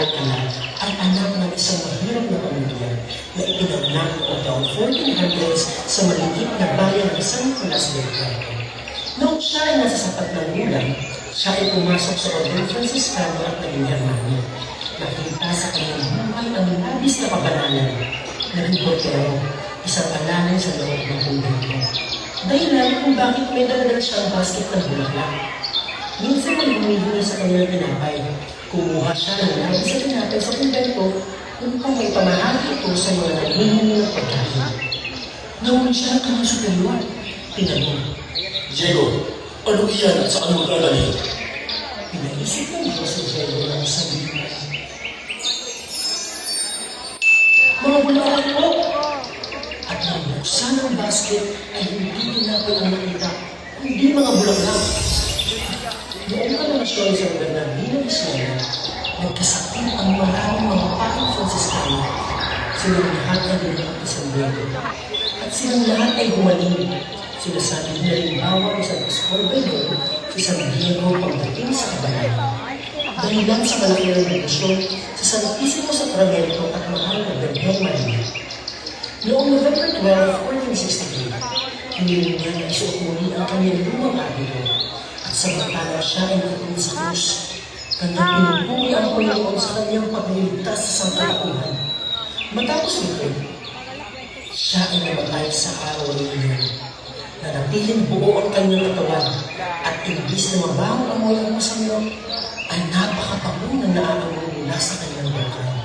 Alcala ay anak ng isang mahirap na pamilya na ipinanganak noong taong 1400s sa maliit na bayan ng San Nicolas del Puerto. Noong siya ay nasa sapat ng gulang, siya ay pumasok sa Orden Franciscano at naging Germania. Nakita sa kanyang buhay ang labis na kabanalan. Naging portero, isang alalay sa loob ng kumbento. Dahilan kung bakit may daladala siyang basket ng bulaklak. Minsan ay humihingi sa kanyang tinapay. Kumuha siya ng labis sa tinapay sa kumbento upang may pamahagi ito sa mga naghihingi ng pagkain. Nahuli siya ng kanyang superior. Tinanong, Diego, ano iyan at saan mo gagaling? pinaisip ng Diyos si Diego ng sabihin. Mga bulaklak po! At nang buksan ang basket ay hindi tinapay ang nakita, kundi mga bulaklak. Noong kalangasyon sa Bernardino Islaya, nagkasakit ang maraming mga paring Franciscano. Silang lahat ay dinakap isang Diego. At silang lahat ay gumaling. Sinasabi niya rin bawang isang Pascual Bayon si San Diego pagdating sa kabalan. Dahil lang sa malaki ng relasyon sa Santisimo Sacramento at mahal na Virgen Maria. Noong November 12, 1463, hiniling niya na isuot muli ang kanyang lumang abito at samantala siya ay nakunin sa krus. Kanyang pinupuri ang Panginoon sa kanyang pagliligtas sa sangkalauhan. Matapos nito, siya ay namatay sa araw ng iyon. Nanatiling buo ang kanyang katawan at imbis na mabawang amoy ang masamyo, ay napakapango na naaamoy mula sa kanyang bakal.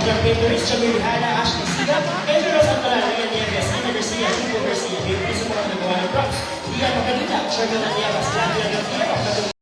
Jack Painters, Jamil Hana, Ashley Sida, Angel Rosa Alcalá, Lian Nieves, Ina Garcia, Chico Garcia, Big Piso mga nagawa ng props, Ian Magalita, Sherman Aniabas, Latvia Garcia,